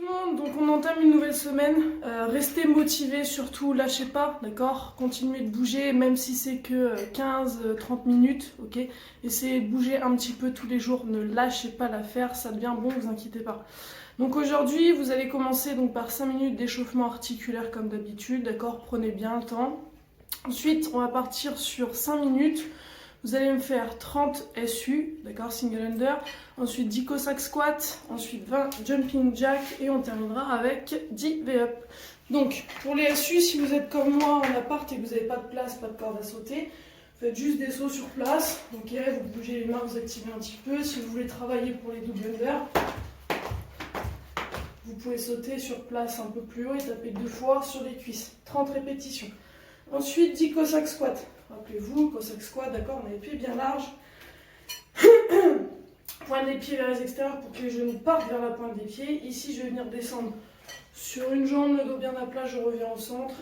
le monde, donc on entame une nouvelle semaine. Restez motivés surtout, lâchez pas, d'accord? Continuez de bouger, même si c'est que 15-30 minutes, ok? Essayez de bouger un petit peu tous les jours, ne lâchez pas l'affaire, ça devient bon, vous inquiétez pas. Donc aujourd'hui, vous allez commencer donc par 5 minutes d'échauffement articulaire comme d'habitude, d'accord? Prenez bien le temps. Ensuite, on va partir sur 5 minutes. Vous allez me faire 30 SU, d'accord, single under, ensuite 10 Cossack squat, ensuite 20 jumping jack et on terminera avec 10 V-up. Donc pour les SU, si vous êtes comme moi en appart et que vous n'avez pas de place, pas de corde à sauter, faites juste des sauts sur place, ok, vous bougez les mains, vous activez un petit peu. Si vous voulez travailler pour les double under, vous pouvez sauter sur place un peu plus haut et taper 2 fois sur les cuisses, 30 répétitions. Ensuite 10 Cossack squat. Rappelez-vous, Cossack squat, d'accord, on a les pieds bien larges. Pointe des pieds vers les extérieurs pour que les genoux partent vers la pointe des pieds. Ici, je vais venir descendre sur une jambe, le dos bien à plat, je reviens au centre.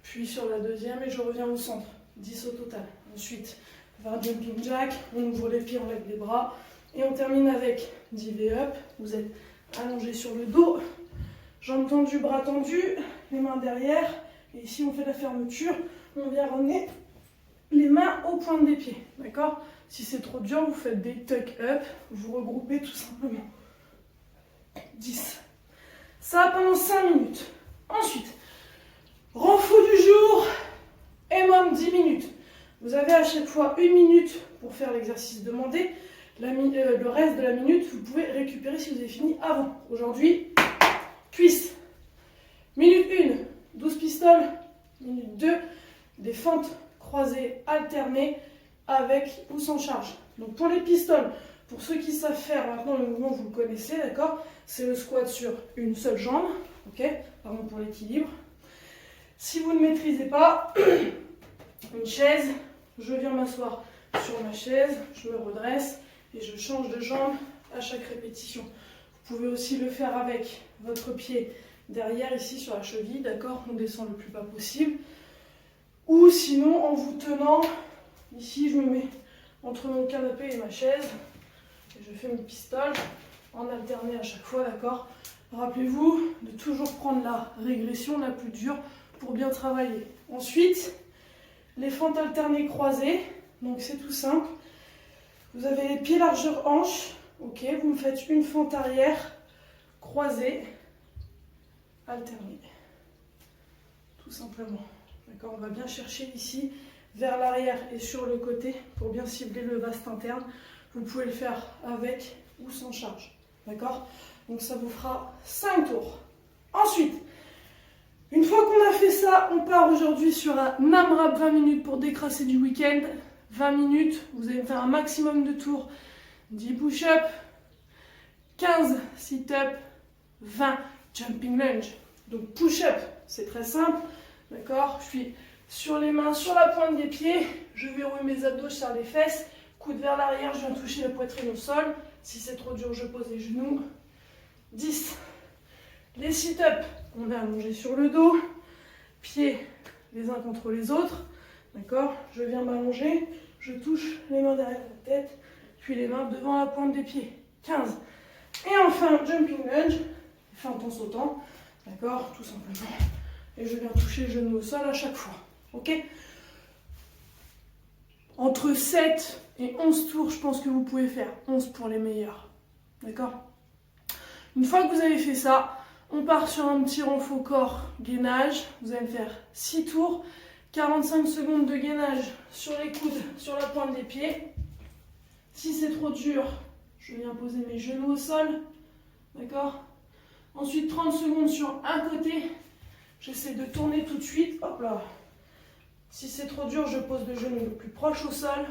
Puis sur la deuxième et je reviens au centre. 10 au total. Ensuite, 20 jumping jack, on ouvre les pieds, on lève les bras. Et on termine avec 10 V-up. Vous êtes allongé sur le dos, jambes tendues, bras tendus, les mains derrière. Et ici, on fait la fermeture. On vient ramener les mains aux pointes des pieds, d'accord? Si c'est trop dur, vous faites des tuck up, vous regroupez tout simplement. 10. Ça pendant 5 minutes. Ensuite, renfo du jour, EMOM 10 minutes. Vous avez à chaque fois 1 minute pour faire l'exercice demandé. Le reste de la minute, vous pouvez récupérer si vous avez fini avant. Aujourd'hui, cuisse. Minute 1, 12 pistoles. Minute 2, des fentes croisées alternées avec ou sans charge. Donc pour les pistoles, pour ceux qui savent faire maintenant le mouvement, vous le connaissez, d'accord? C'est le squat sur une seule jambe, ok? Pardon pour l'équilibre. Si vous ne maîtrisez pas, une chaise, je viens m'asseoir sur ma chaise, je me redresse et je change de jambe à chaque répétition. Vous pouvez aussi le faire avec votre pied derrière ici sur la cheville, d'accord? On descend le plus bas possible. Ou sinon en vous tenant, ici je me mets entre mon canapé et ma chaise et je fais mes pistoles en alterné à chaque fois, d'accord? Rappelez-vous de toujours prendre la régression la plus dure pour bien travailler. Ensuite, les fentes alternées croisées, donc c'est tout simple. Vous avez les pieds largeur hanche, ok? Vous me faites une fente arrière croisée, alternée, tout simplement. D'accord, on va bien chercher ici vers l'arrière et sur le côté pour bien cibler le vaste interne. Vous pouvez le faire avec ou sans charge. D'accord? Donc ça vous fera 5 tours. Ensuite, une fois qu'on a fait ça, on part aujourd'hui sur un AMRAP 20 minutes pour décrasser du week-end. 20 minutes, vous allez faire un maximum de tours. 10 push-up, 15 sit-up, 20 jumping lunge. Donc push-up, c'est très simple. D'accord? Je suis sur les mains, sur la pointe des pieds. Je verrouille mes abdos, je serre les fesses. Coude vers l'arrière, je viens toucher la poitrine au sol. Si c'est trop dur, je pose les genoux. 10. Les sit-up, on est allongé sur le dos. Pieds les uns contre les autres. D'accord? Je viens m'allonger. Je touche les mains derrière la tête. Puis les mains devant la pointe des pieds. 15. Et enfin, jumping lunge. Feinte en sautant. D'accord? Tout simplement. Et je viens toucher le genou au sol à chaque fois. Ok? Entre 7 et 11 tours, je pense que vous pouvez faire. 11 pour les meilleurs. D'accord? Une fois que vous avez fait ça, on part sur un petit renfort corps gainage. Vous allez me faire 6 tours. 45 secondes de gainage sur les coudes, sur la pointe des pieds. Si c'est trop dur, je viens poser mes genoux au sol. D'accord? Ensuite, 30 secondes sur un côté. J'essaie de tourner tout de suite. Hop là. Si c'est trop dur, je pose le genou le plus proche au sol.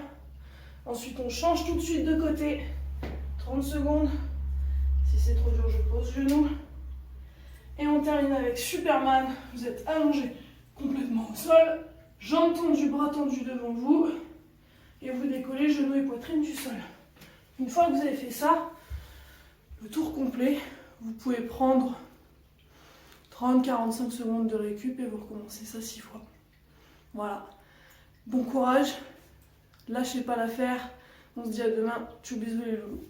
Ensuite, on change tout de suite de côté. 30 secondes. Si c'est trop dur, je pose genou. Et on termine avec Superman. Vous êtes allongé complètement au sol. Jambes tendues, bras tendus devant vous. Et vous décollez genoux et poitrine du sol. Une fois que vous avez fait ça, le tour complet, vous pouvez prendre 30-45 secondes de récup et vous recommencez ça 6 fois. Voilà. Bon courage. Lâchez pas l'affaire. On se dit à demain. Tchou bisous les loulous.